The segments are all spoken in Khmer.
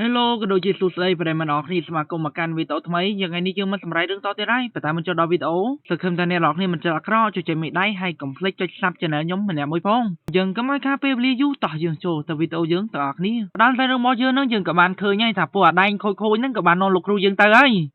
Hello ក៏ដូចជាសួស្តីប្រិយមិត្តអ្នកនរគ្នាស្វាគមន៍មកកាន់វីដេអូថ្មីយ៉ាងថ្ងៃនេះយើងមកសម្រាប់រឿងតទៀតហើយប៉ុន្តែមុនចូលដល់វីដេអូសង្ឃឹមថាអ្នកនរគ្នាមិនចិត្តអាក្រក់ជួយចុចមេដៃហើយកុំភ្លេចចុច Sub Channel ខ្ញុំម្នាក់មួយផងយើងកុំឲ្យខាតពេលវេលាយូរតោះយើងចូលទៅវីដេអូយើងទាំងអស់គ្នាផ្ដាល់តែរឿងរបស់យើងនឹងយើងក៏បានឃើញហើយថាពួកអាដែងខូចហ្នឹងក៏បាននាំលោកគ្រូយើងទៅ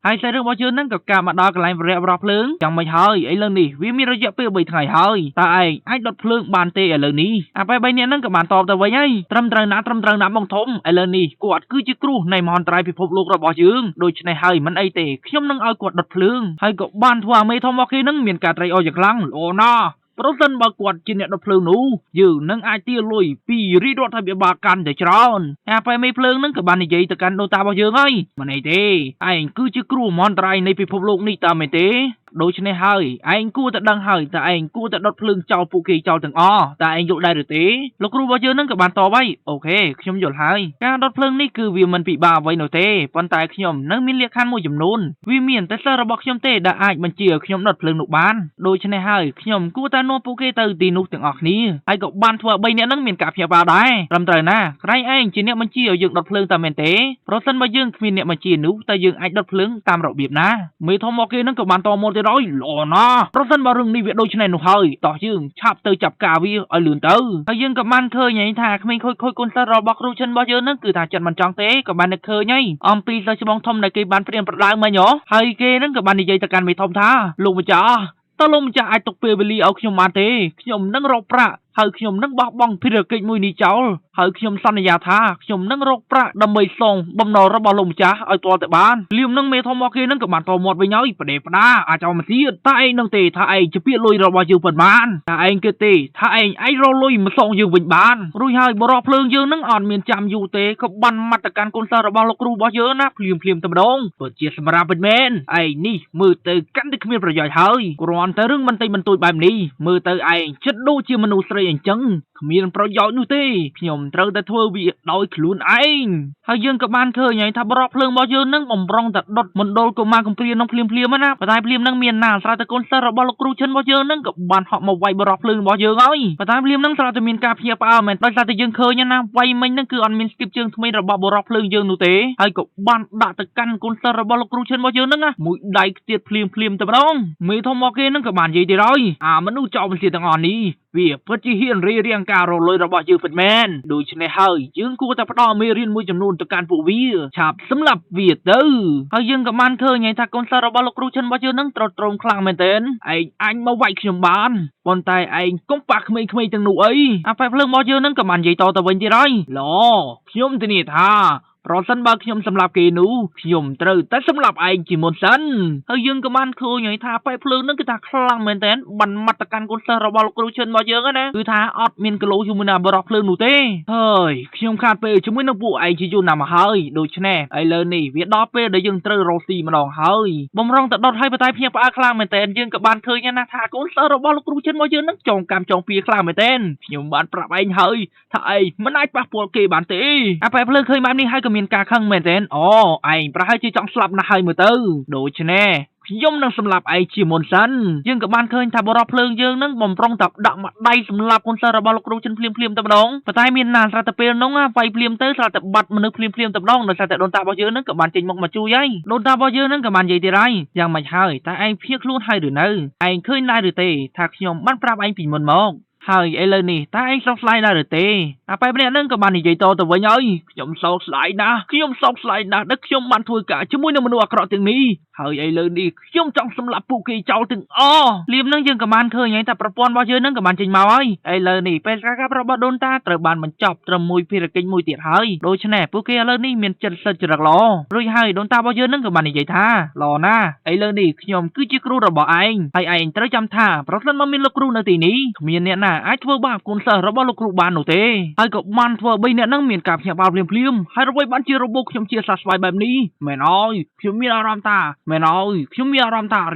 ហើយតែរឿងរបស់យើងនឹងក៏កាប់មកដល់កន្លែងវរៈបរោះភ្លើងយ៉ាងមិនហើយឥឡូវនេះវាមានរយៈពេល3ថ្ងៃហើយតើឯងអាចដុតភ្លើងបានទេឥឡូវនេះអាបែប3នាក់ហ្នឹងក៏បានតបទៅវិញហើយត្រឹមត្រូវណាបងធំឥឡូវនេះគាត់គឺជាគ្រូនៃមហន្តរាយពិភពលោករបស់យើងដូច្នេះហើយមិនអីទេខ្ញុំនឹងឲ្យគាត់ដុតភ្លើងហើយក៏បានធ្វើអាមេធំមកគេនឹងមានការត្រេកអរយ៉ាងខ្លាំងល្អណាស់ប្រសិនបើគាត់ជាអ្នកដុតភ្លើងនោះយើងនឹងអាចទាលុយពីរាជរដ្ឋាភិបាលកាន់តែច្រើនអាបែមេភ្លើងនឹងក៏បាននិយាយទៅកាន់ដូនតារបស់យើងហើយមិនអីទេឯងគឺជាគ្រូមហន្តរាយនៃពិភពលោកនេះតើមែនទេដូច្នេះហើយឯងគួរតែដឹងហើយតើឯងគួរតែដុតភ្លើងចោលពួកគេចោលទាំងអស់តើឯងយល់ដែរឬទេលោកគ្រូរបស់យើងនឹងក៏បានតបហើយអូខេខ្ញុំយល់ហើយការដុតភ្លើងនេះគឺវាមិនពិបាកអ្វីនោះទេប៉ុន្តែខ្ញុំនឹងមានលក្ខខណ្ឌមួយចំនួនវាមានតែសិស្សរបស់ខ្ញុំទេដែលអាចបញ្ជាឲ្យខ្ញុំដុតភ្លើងនោះបានដូច្នេះហើយខ្ញុំគួរតែនាំពួកគេទៅទីនោះទាំងអស់គ្នាហើយក៏បានធ្វើឲ្យ3នាក់នឹងមានការភ្ញាក់ផ្អើលដែរត្រឹមត្រូវណាក្រែងឯងជាអ្នកបញ្ជាឲ្យយើងដុតភ្លើងតើមែនទេប្រសិនបើយើងគ្មានអ្នកបញ្ជានោះតើយើងអាចដុតភ្លើងតាមរបៀបណាមេធំមកគេនឹងក៏បានតមកទៀតហើយល្អណាស់ប្រសិនបើរឿងនេះវាដូច្នេះនោះហើយតោះយើងឆាប់ទៅចាប់ការវាឲ្យលឿនទៅហើយយើងក៏បានឃើញហើយថាក្មេងខូចគុណសិស្សរបស់គ្រូចិនរបស់យើងនឹងគឺថាចិត្តមិនចង់ទេក៏បាននឹកឃើញហើយអំពីសិស្សច្បងធំដែលគេបានព្រៀនប្រដៅមិញហ៎ហើយគេនឹងក៏បាននិយាយទៅកាន់មេធំថាលោកម្ចាស់តើលោកម្ចាស់អាចទុកពេលវេលាឲ្យខ្ញុំបានទេខ្ញុំនឹងរកប្រាក់ហើយខ្ញុំនឹងបោះបង់ភារកិច្ចមួយនេះចោលហើយខ្ញុំសន្យាថាខ្ញុំនឹងរកប្រាក់ដើម្បីសងបំណុលរបស់លោកម្ចាស់ឲ្យទាល់តែបានលៀមនឹងមេធំមកគេនឹងក៏បានតមាត់វិញហើយប្រដេផ្ដាអាចឲ្យមកទៀតតែឯងនឹងទេថាឯងជាពាក្យលុយរបស់យើងប៉ុន្មានថាឯងគេទេថាឯងអាចរកលុយមកសងយើងវិញបានរួចហើយបរោះភ្លើងយើងនឹងអត់មានចាំយូរទេក៏បានមកតកាន់កូនសិស្សរបស់លោកគ្រូរបស់យើងណាភ្លាមតែម្ដងពិតជាសម្រាប់ពិតមែនឯងនេះមើលទៅកាន់តែគ្មានប្រយោជន៍ហើយគ្រាន់តែរឿងបន្តិចបន្តួចបែបនេះមើលទៅឯងចិត្តដូចជាមនុស្សស្រីអញ្ចឹងគ្មានប្រយោជន៍នោះទេខ្ញុំត្រូវតែធ្វើវាដោយខ្លួនឯងហើយយើងក៏បានឃើញហើយថាបរោះភ្លើងរបស់យើងនឹងបំរុងតែដុតមណ្ឌលកុមារកំព្រានឹងភ្លាមណាប៉ុន្តែភ្លាមនឹងមានណាស្រាប់តែកូនសិស្សរបស់លោកគ្រូចិនរបស់យើងនឹងក៏បានហក់មកវាយបរោះភ្លើងរបស់យើងហើយប៉ុន្តែភ្លាមនឹងស្រាប់តែមានការភ្ញាក់ផ្អើលមែនដោយសារតែយើងឃើញណាវាយមិញនឹងគឺអត់មានស្គីបជើងថ្មីរបស់បរោះភ្លើងយើងនោះទេហើយក៏បានដាក់ទៅកាន់កូនសិស្សរបស់លោកគ្រូចិនរបស់យើងនឹងណាមួយដៃទៀតភ្លាមតែម្ដងមេធំមកគេនឹងក៏បាននិយាយទៀតហើយអាមនុស្សចោលមិនទៀតទាំងអស់នេះវាពិតជាហ៊ានរាងការរលុយរបស់យើងពិតមែនដូច្នេះហើយយើងគួរតែផ្ដល់មេរៀនមួយចំនួនទៅកាន់ពួកវាឆាប់សម្លាប់វាទៅហើយយើងក៏បានឃើញថាកូនសិស្សរបស់លោកគ្រូចិនរបស់យើងនឹងត្រត្រង់ខ្លាំងមែនទែនឯងអញមកវាយខ្ញុំបានប៉ុន្តែឯងកុំប៉ះក្មេងៗទាំងនោះអីអាប៉ែភ្លើងរបស់យើងនឹងក៏បាននិយាយតទៅវិញទៀតហើយឡខ្ញុំធានាថាប្រសិនបើខ្ញុំសម្លាប់គេនោះខ្ញុំត្រូវតែសម្លាប់ឯងជាមុនសិនហើយយើងក៏បានឃើញហើយថាប៉ែភ្លើងនឹងគឺថាខ្លាំងមែនតើបានមកតកាន់កូនសិស្សរបស់លោកគ្រូចិនរបស់យើងណាគឺថាអត់មានគីឡូជាមួយនឹងបរោះភ្លើងនោះទេហើយខ្ញុំខាតពេលជាមួយនឹងពួកឯងជាយូរណាស់មកហើយដូច្នេះឥឡូវនេះវាដល់ពេលដែលយើងត្រូវរកស៊ីម្ដងហើយបំរុងតែដុតឲ្យបតែភ្ញាក់ផ្អើលខ្លាំងមែនតើយើងក៏បានឃើញណាថាកូនសិស្សរបស់លោកគ្រូចិនរបស់យើងនឹងចងកម្មចងពៀខ្លាំងមែនតើខ្ញុំបានប្រាប់ឯងហើយថាឯងមិនអាចប៉ះពាល់គេបានទេអាប៉ែភ្លើងឃើញបែបនេះហើយមានការខឹងមែនទេអូឯងប្រហែលជាចង់ស្លាប់ណាស់ហើយមើលទៅដូច្នេះខ្ញុំនឹងសម្លាប់ឯងជាមុនសិនយើងក៏បានឃើញថាបរោះភ្លើងយើងនឹងបំរុងតែដាក់មកដៃសម្លាប់កូនសិស្សរបស់លោកគ្រូចិនភ្លាមតែម្ដងប៉ុន្តែមានណាស្រាប់តែពេលនោះវាយភ្លាមទៅស្រាប់តែបាត់មនុស្សភ្លាមតែម្ដងដោយសារតែដូនតារបស់យើងនឹងក៏បានចេញមកជួយហើយដូនតារបស់យើងនឹងក៏បាននិយាយទៀតហើយយ៉ាងម៉េចហើយតែឯងភៀសខ្លួនហើយឬនៅឯងឃើញដែរឬទេថាខ្ញុំបានប្រាប់ឯងពីមុនមកហើយឥឡូវនេះតើឯងសោកស្ដាយដែរឬទេអាប៉ែម្នាក់ហ្នឹងក៏បាននិយាយតទៅវិញហើយខ្ញុំសោកស្ដាយណាស់ដែលខ្ញុំបានធ្វើការជាមួយនឹងមនុស្សអាក្រក់ទាំងនេះហើយឥឡូវនេះខ្ញុំចង់សម្លាប់ពួកគេចោលទាំងអស់លៀមនឹងយើងក៏បានឃើញហើយតែប្រព័ន្ធរបស់យើងនឹងក៏បានចេញមកហើយឥឡូវនេះពេលការកាប់របស់ដូនតាត្រូវបានបញ្ចប់ត្រឹមមួយភារកិច្ចមួយទៀតហើយដូច្នេះពួកគេឥឡូវនេះមានចិត្តសិទ្ធិចរិតល្អរួចហើយដូនតារបស់យើងនឹងក៏បាននិយាយថាល្អណាស់ឥឡូវនេះខ្ញុំគឺជាគ្រូរបស់ឯងហើយឯងត្រូវចាំថាប្រសិនបើមានលោកគ្រូនៅទីនេះគ្មានអ្នកណាអាចធ្វើបាបកូនសិស្សរបស់លោកគ្រូបាននោះទេហើយក៏បានធ្វើ3អ្នកនឹងមានការភ្ញាក់ផ្អើលភ្លាមហើយរវៃបានជារបបខ្ញុំជាសះស្បើយបែបនេះមែនហើយខ្ញុំមានអារម្មណ៍ថ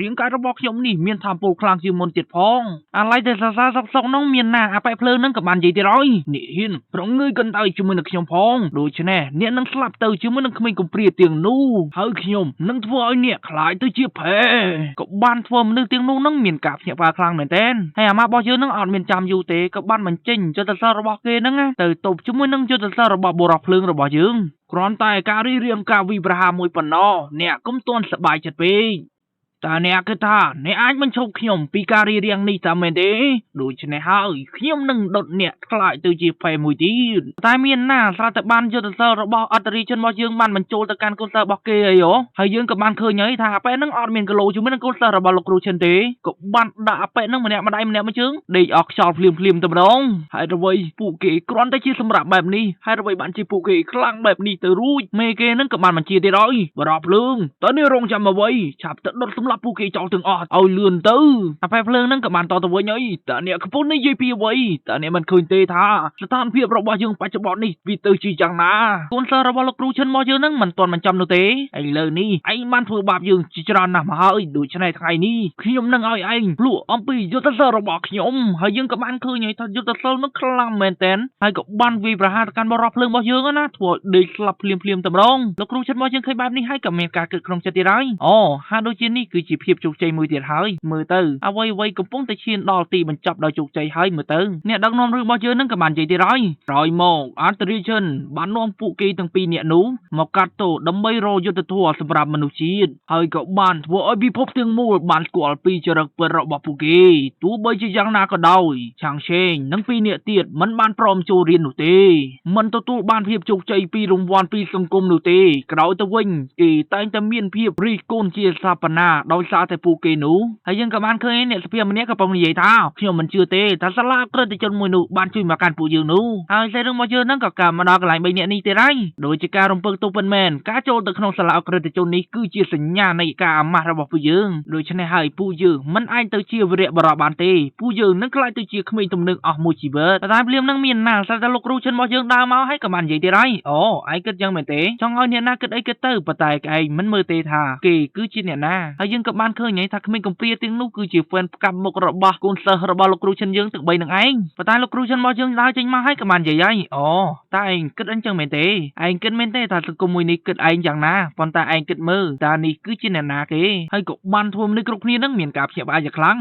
ារាងកាយរបស់ខ្ញុំនេះមានថាមពលខ្លាំងជាងមុនទៀតផងអាឡ័យតែសរសើរសុកនោះមានណាអាប៉ែភ្លើងនឹងក៏បាននិយាយទៀតហើយនេះហ៊ានប្រងើយកន្តើយជាមួយនឹងខ្ញុំផងដូច្នេះអ្នកនឹងស្លាប់ទៅជាមួយនឹងក្មេងកំព្រាទាំងនោះហើយខ្ញុំនឹងធ្វើឲ្យអ្នកខ្លាចទៅជាភេក៏បានធ្វើមនុស្សទាំងនោះនឹងមានការភ្ញាក់ផ្អើលខ្លាំងមែនទែនហើយអាម៉ាប់របស់យើងនឹងអត់មានចាំ យូរទេក៏បានបញ្ចេញយុទ្ធសាស្ត្ររបស់គេហ្នឹងណាទៅទប់ជាមួយនឹងយុទ្ធសាស្ត្ររបស់បុរសភ្លើងរបស់យើងគ្រាន់តែការរៀបរៀងការវិប្រហាមួយប៉ុណ្ណោះអ្នកកុំទាន់សប្បាយចិត្តពេកតើអ្នកគិតថាអ្នកអាចបញ្ឈប់ខ្ញុំពីការរៀបរៀងនេះតើមែនទេដូច្នេះហើយខ្ញុំនឹងដុតអ្នកខ្លាចទៅជាផេមួយទៀតតែមានណាស្រាប់តែបានយុទ្ធសាស្ត្ររបស់អន្តរីជនរបស់យើងបានបញ្ចូលទៅកាន់កូនសិស្សរបស់គេអីហ៎ហើយយើងក៏បានឃើញហើយថាអាប៉ែហ្នឹងអត់មានគីឡូជាមួយនឹងកូនសិស្សរបស់លោកគ្រូឈិនទេក៏បានដាក់អាប៉ែហ្នឹងម្នាក់ម្ដាយម្នាក់មួយជើងដេកអស់ខ្យល់ភ្លាមតែម្ដងហើយអ្វីពួកគេគ្រាន់តែជាសម្រាប់បែបនេះហើយអ្វីបានជាពួកគេខ្លាំងបែបនេះទៅរួចមេគេហ្នឹងក៏បានបញ្ជាទៀតហើយបរោះភ្លើងតើនេះរងចាំអ្វីឆាប់ទៅដុតសម្លាប់ពួកគេចោលទាំងអស់ឲ្យលឿនទៅអាប៉ែភ្លើងហ្នឹងក៏បានតទៅវិញហើយតើអ្នកកំពុងនិយាយពីអ្វីតើអ្នកមិនឃើញទេថាស្ថានភាពរបស់យើងបច្ចុប្បន្ននេះវាទៅជាយ៉ាងណាកូនសិស្សរបស់លោកគ្រូឈិនមកយើងហ្នឹងមិនទាន់បញ្ចប់នោះទេឥឡូវនេះឯងបានធ្វើបាបយើងជាច្រើនណាស់មកហើយដូច្នេះថ្ងៃនេះខ្ញុំនឹងឲ្យឯងភ្លក់អំពីយុទ្ធសាស្ត្ររបស់ខ្ញុំហើយយើងក៏បានឃើញហើយថាយុទ្ធសាស្ត្រនោះខ្លាំងមែនទែនហើយក៏បានវាយប្រហារទៅកាន់បរិបភ្លើងរបស់យើងណាធ្វើឲ្យដេកស្លាប់ភ្លាមតែម្ដងលោកគ្រូឈិនមកយើងឃើញបែបនេះហើយក៏មានការគិតក្នុងចិត្តទៀតហើយអូហាក់ដូចជានេះគឺជាភាពជោគជ័យមួយទៀតហើយមើលទៅអ្វីកំពុងតែឈានដល់ទីបញ្ចប់ដោយជោគជ័យហើយមើលទៅអ្នកដឹកនាំរបស់យើងនឹងក៏បាននិយាយទៀតហើយក្រោយមកអន្តរីជនបាននាំពួកគេទាំងពីរនាក់នោះមកកាត់ទោសដើម្បីរកយុត្តិធម៌សម្រាប់មនុស្សជាតិហើយក៏បានធ្វើឲ្យពិភពទាំងមូលបានស្គាល់ពីចរិតពិតរបស់ពួកគេទោះបីជាយ៉ាងណាក៏ដោយឆាងឆេងនិងពីរនាក់ទៀតមិនបានព្រមចូលរៀននោះទេមិនទទួលបានភាពជោគជ័យពីរង្វាន់ពីសង្គមនោះទេក្រោយទៅវិញគេតែងតែមានភាពរីកគូនជាសាបណាដោយសារតែពួកគេនោះហើយយើងក៏បានឃើញអ្នកសភាម្នាក់កំពុងនិយាយថាខ្ញុំមិនជឿទេថាសាលាក្រិតជនមួយនោះបានជួយមកកាន់ពួកយើងនោះហើយតែរឿងមកយើងហ្នឹងក៏កាមកដល់កន្លែង3នាក់នេះទៀតហើយដោយជាការរំពឹងទុកពិតមែនការចូលទៅក្នុងសាលាក្រិតជននេះគឺជាសញ្ញានៃការអាម៉ាស់របស់ពួកយើងដូច្នេះហើយពួកយើងមិនអាចទៅជាវីរៈបរិបបានទេពួកយើងនឹងខ្លាចទៅជាក្មេងទំនើងអស់មួយជីវិតតែភ្លាមនឹងមានណាស្រាប់តែលោកគ្រូឈិនរបស់យើងដើរមកហើយក៏បាននិយាយទៀតហើយអូឯងគិតយ៉ាងមែនទេចង់ឲ្យអ្នកណាគិតអីគិតទៅប៉ុន្តែឯងមិនមើលទេថាគេគឺជាអ្នកណាហើយយើងក៏បានឃើញថាក្មេងកំព្រាទាំងនោះគឺជាហ្វេនផ្កាប់មុខរបស់កូនសិស្សរបស់លោកគ្រូឈិនយើងទាំង3នឹងឯងប៉ុន្តែលោកគ្រូឈិនរបស់យើងដើរចេញមកហើយក៏បាននិយាយហើយអូតើឯងគិតអញ្ចឹងមែនទេឯងគិតមែនទេថាសង្គមមួយនេះគិតឯងយ៉ាងណាប៉ុន្តែឯងគិតមើលតើនេះគឺជាអ្នកណាគេហើយក៏បានធ្វើមនុស្សគ្រប់គ្នានឹងមានការភ្ញាក់ផ្អើលយ៉ាងខ្លាំង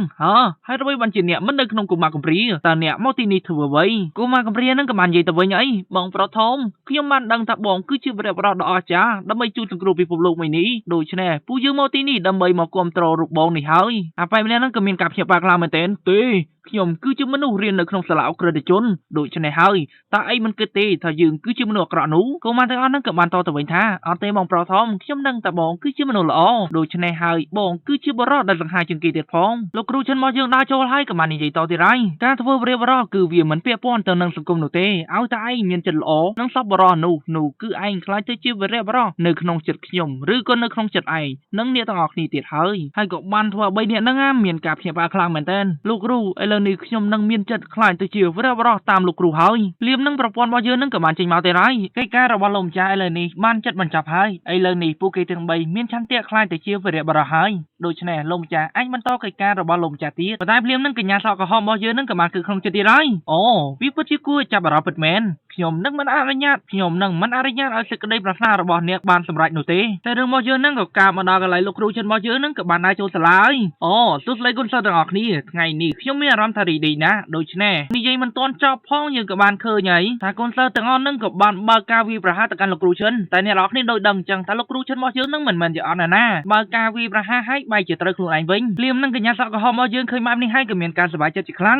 ហើយអ្វីបានជាអ្នកមិននៅក្នុងកុមារកំព្រាតើអ្នកមកទីនេះធ្វើអ្វីកុមារកំព្រានឹងក៏បាននិយាយទៅវិញអីបងប្រុសធំខ្ញុំបានដឹងថាបងគឺជាវីរបុរសដ៏អស្ចារ្យដើម្បីជួយសង្គ្រោះពិភពលោកមួយនេះដូច្នេះពួកយើងមកទីនេះដើម្បីមកគាំទ្ររូបបងនេះហើយអាប៉ែម្នាក់ហ្នឹងក៏មានការភ្ញាក់ផ្អើលខ្លាំងមែនទែនទេខ្ញុំគឺជាមនុស្សរៀននៅក្នុងសាលាអក្រិតជនដូច្នេះហើយតើអីមិនគិតទេថាយើងគឺជាមនុស្សអាក្រក់នោះកុមារទាំងអស់ហ្នឹងក៏បានតទៅវិញថាអត់ទេបងប្រុសធំខ្ញុំដឹងតែបងគឺជាមនុស្សល្អដូច្នេះហើយបងគឺជាបរិសុទ្ធដែលសង្ហាជាងគេទៀតផងលោកគ្រូឈិនមកយើងដើរចូលហើយក៏បាននិយាយតទៀតហើយការធ្វើវិរិយបរិសុទ្ធគឺវាមិនពាក់ព័ន្ធទៅនឹងសង្គមនោះទេឲ្យតែឯងមានចិត្តល្អនិងសប្បុរសនោះគឺឯងខ្លាចទៅជាវិរិយបរិសុទ្ធនៅក្នុងចិត្តខ្ញុំឬក៏នៅក្នុងចិត្តឯងនិងអ្នកទាំងអស់គ្នាទៀតហើយក៏បានធ្វើឲ្យ3នាក់ហ្នឹងមានការភ្ញាក់ផ្អើលខ្លាំងមែនទែនលោកគ្រូឥឡូវនេះខ្ញុំនឹងមានចិត្តខ្លាចទៅជាវីរបុរសតាមលោកគ្រូហើយលៀមនឹងប្រព័ន្ធរបស់យើងនឹងក៏បានចេញមកទេហើយកិច្ចការរបស់លោកម្ចាស់ឥឡូវនេះបានចិត្តបញ្ចប់ហើយឥឡូវនេះពួកគេទាំង3មានឆន្ទៈខ្លាចទៅជាវីរបុរសហើយដូច្នេះលោកម្ចាស់អាចបន្តកិច្ចការរបស់លោកម្ចាស់ទៀតប៉ុន្តែភ្លាមនឹងកញ្ញាសក់ក្រហមរបស់យើងនឹងក៏បានគឺក្នុងចិត្តទៀតហើយអូវាពិតជាគួរចាប់អារម្មណ៍ពិតមែនខ្ញុំនឹងមិនអនុញ្ញាតឲ្យសេចក្តីប្រាថ្នារបស់អ្នកបានសម្រេចនោះទេតែរឿងរបស់យើងនឹងក៏កាបមកដល់កន្លែងលោកគ្រូចិនរបស់យើងនឹងក៏បានដើរចូលសាលាហើយអូសួស្តីគុណសិស្សទាំងអស់គ្នាថ្ងៃនេះខ្ញុំមានអារម្មណ៍ថារីករាយណាស់ដូច្នេះនិយាយមិនទាន់ចប់ផងយើងក៏បានឃើញហើយថាគុណសិស្សទាំងអស់នឹងក៏បានបើកការវាយប្រហារទៅកាន់លោកគ្រូចិនតែអ្នកនរគ្នាដូចដឹងអញ្ចឹងថាលោកគ្រូចិនរបស់យើងនឹងមិនមែនជាអត់ណាបើកការវាយប្រហារឲ្យបែរជាត្រូវខ្លួនឯងវិញភ្លាមនឹងកញ្ញាសក់ក្រហមរបស់យើងឃើញបែបនេះហើយក៏មានការសប្បាយចិត្តជាខ្លាំ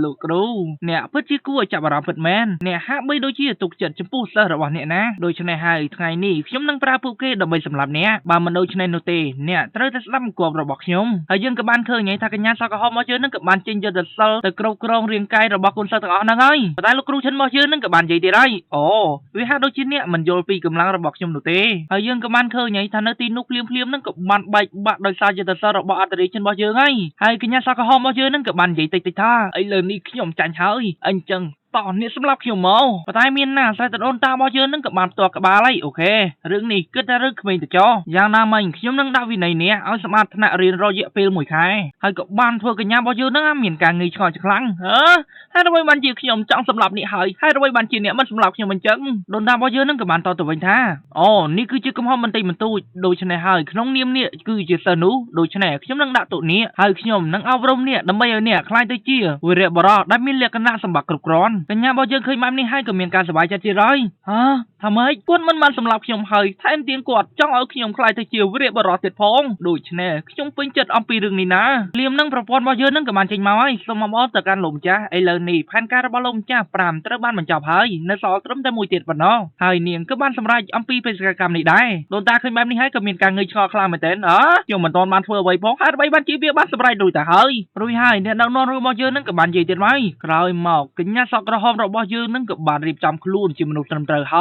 ងលោកគ្រូអ្នកពិតជាគួរឲ្យចាប់អារម្មណ៍ពិតមែនអ្នកហាក់បីដូចជាទុកចិត្តចំពោះសិស្សរបស់អ្នកណាដូច្នេះហើយថ្ងៃនេះខ្ញុំនឹងប្រើពួកគេដើម្បីសម្លាប់អ្នកបើមិនដូច្នេះនោះទេអ្នកត្រូវតែស្ដាប់បង្គាប់របស់ខ្ញុំហើយយើងក៏បានឃើញថាកញ្ញាសក់ក្រហមរបស់យើងនឹងក៏បានចេញយុទ្ធសាស្ត្រទៅគ្រប់គ្រងរាងកាយរបស់គុណសិស្សទាំងអស់ហ្នឹងហើយតែលោកគ្រូចិនរបស់យើងនឹងក៏បាននិយាយទៀតហើយអូវាហាក់ដូចជាអ្នកមិនយល់ពីកម្លាំងរបស់ខ្ញុំនោះទេហើយយើងក៏បានឃើញថានៅទីនោះភ្លាមនឹងក៏បានបែកបាក់ដោយសារយុទ្ធសាស្ត្ររបស់អន្តរជាតិរបស់យើងហើយកញ្ញាសក់ក្រហមរបស់យើងនឹងក៏បាននិយាយតិចថាឥឡូវនេះខ្ញុំចាញ់ហើយអញ្ចឹង ตอนนี้สำหรับขิวเมาปะตายมีนน่ะใส่ตะโดนตาบ่เยอะนึงกับบานตัวกับบาไลโอเคเรื่องนี้ก็จะเรื่องขมิ้นตะจอย่างนามันขิวนึงดาวินัยเนี่ยเอาสมาร์ทนาเรียนรอเยอะเปลหมวยคายให้กับบานทั่วกันยาบ่เยอะนึงเหมือนการเงยชอยจักครั้งให้ระบายบันจีขิวจังสำหรับนี่ให้ระบายบันจีเนี่ยมันสำหรับขิวมันจังโดนตาบ่เยอะนึงกับบานต่อตัววันท่าอ๋อนี่คือจุดกำห้องมันตีมันตู้โดยชนะให้ขนมเนียมเนี่ยคือจุดสนุโดยชนะขิวนึงด่าตัวนี้ให้ขิวนึงเอารมเนี่ยดำไปเนี่ยคล้ายตัวจี้วิเรบรอได้มีเรียกกันหน้าสมบัติกรุบกรอนกันยาบ่เยอะเคยมานี่ให้กับเมียนการสบายใจจีไรทำไมกวนมันสำหรับขยมเฮยถ้าเอ็มเตียงกอดจ้องเอาขยมคลายตะเจียวเรียบรอเสร็จพองโดยชแน่ขยมเป็นจัดอมปีเรื่องนี้นะเลี่ยมนั่งประพรบ่เยอะนั่งกับมันจริงไหมสมมติแต่การหลงจ้าไอเลนี่แผนการระบาดลมจ้าปรามตระบ้านมันจับเฮยในสอตรมแต่มวยเตียดปนน้องเฮยเนียงก็บ้านสำรายอมปีเป็นกิจกรรมนี้ได้โดนตาเคยแบบนี้ให้กับเมียนการเงยชอคลางเหมือนเต้นเกี่ยวเหมือนตอนมันเฟื่อไว้พองให้ใบบ้านจีเบียบ้านสำรายโดยแต่เฮยรุยให้เนี่ยนอนรู้บ่เยอะนั่งกับบ้านใหญ่เตียดไหมกลายหมอกกินยาสอกกระหอมเราบ่เยอะนั่งกับบ้านรีบจำคลุ่นจิมนุษย์ตรมเตอเฮ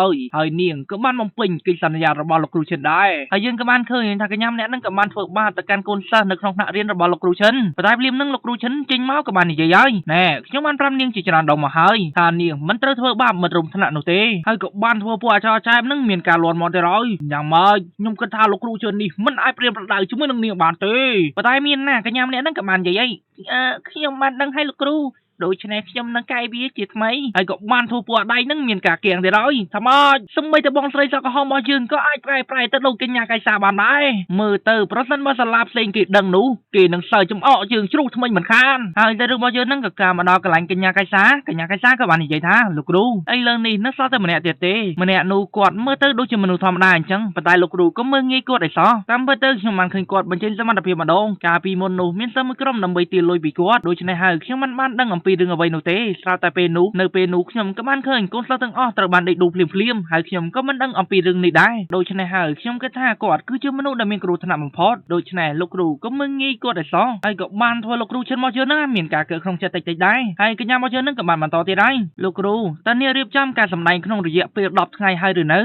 ยเนียงก็บ้านมองปิ่งกิสัญญาระบาดลูกครูเช่นได้ยังกับมันเคยถ้ากันย้ำเนี่ยนั่งกับมันฝึกบ้านแต่การโกนซ่าในครองนักเรียนระบาดลูกครูเช่นแต่ได้เรียมนั่งลูกครูเช่นจริงเมากับมันใหญ่ๆแน่ยังมันพรำเนียงจิจารดองมาให้ทานเนียงมันเตอเธอบ้ามันรุมถนัดโนเต้ให้กับบ้านทัวปัวชาชายนั่งเมียนการลวนมอนเตอร์ร้อยอย่างมายุ่งกันทาลูกครูเช่นนี่มันไอเปรียบประดาชุ่มนั่งเนียงบานเต้แต่ได้เมียนน่ะกันย้ำเนี่ยนั่งกับมันใหญ่ๆยังมันนั่งให้ลูกครูโดยชนะขยมนังไก่บีจิตไหมไอ้กับบ้านทัวปัวได้นั่งเมียนกาเกียงเดี๋ยวร้อยทำไมสมัยแต่บองใส่สักหอมมายืนก็ไอ้ไปตะลงกันยาไก่สาบานได้มือเตอเพราะฉันมาสลับเซ็งกีดังหนูกีนังใส่จมอ้อยืนชูทำไมเหมือนข้านไอ้แต่เรื่องมายืนนั่งกับการมาดอกกันหลังกันยาไก่สากับบ้านใหญ่ท่าลูกดูไอ้เรื่องนี้นักซ้อแต่มันเนี่ยเตะมันเนี่ยนูกอดเมื่อเตอดูจะมันนูธรรมดาจังปะตายลูกดูก็เมื่องี้กอดไอ้ซ้อตามเมื่อเตอขมันเคยกอดบรรจินสมันตะเพียมาดงกาปีมนูมีนสมกรมนำใบตีลอยปีกอดโดยชนะหายขมันดังอัมปีดึงเอาไว้นูเตสาวแต่เปนูในเปนูขยมก็มันเคยก้นสาวตั้งอ้อตระบันได้ดูเพลียมหายขยมก็มันดังอัมปีดึงนี่ได้โดยชนะหายขยมก็ท่ากอดคือเชื่อมนุษย์ดำเนินกรูถนัดมันพอดโดยชนะลูกครูก็มึงงี้กอดไอ้ซองไอ้กับบ้านทัวลูกครูฉันมาเจอหน้าเหมือนกาเกิดคงจะติดได้ไอ้ก็ยังมาเจอหน้ากับบ้านมันต่อตีได้ลูกครูตอนนี้เรียบจำการสำนักขนมระยะเปรียบดอกไงให้หรือเนื้อ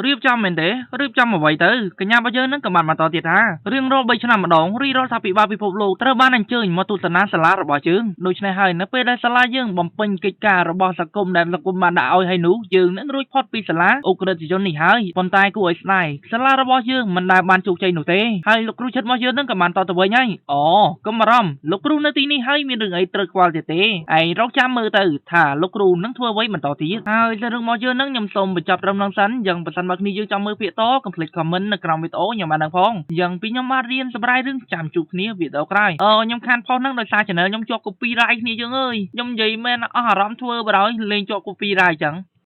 เรียบจำเหมือนเด้เรียบจำมาไว้เตอก็ยังมาเจอหน้ากับบ้านมันต่อตีได้เรื่องรอใบชนะมาดองรีรอทับปีบาปีพบโลกตระบ้านนั่งเจอมาตุตนาสลาระบาจึงโดยชนะหายนับไปได้สลายังบำเพ็ญกิจการระบาสังคมแดนสังคมมาด่าเอาให้หนูยืงนั่งรุ่ยพอดปีสลาโอกระดิจนนี่หายปนตายกูไอ้สไนสลาระบายืงมันได้บานจุกใจหนูเต้ให้ลูกครูชัดมาเยอะนั่งกับมันต่อตัวไงก็มารำลูกครูนาทีนี้ให้มีเรื่องไอ้ตรึกวาลเต้ไอ้ร้องจำมือตื่นถ้าลูกครูนั่งทั่วไว้มันต่อทีให้เรื่องมาเยอะนั่งยำสมไปจับรำนังสันยังประสันบักนี้ยืงจำมือเปียโต้คอมพลีทคอมเมนต์ในกรองวิโต้ยังมาดังพองยังปียมาเรียนสบายเรื่องจำจุกนี้วิโต้ใครยำคันพอนั่งโดยสายเฉนยำจอกกูปีไรนี่ยังเอ้ยยำใหญ่แม่นรำทั่วไปเลยเล่นจอกกูปีไรจัง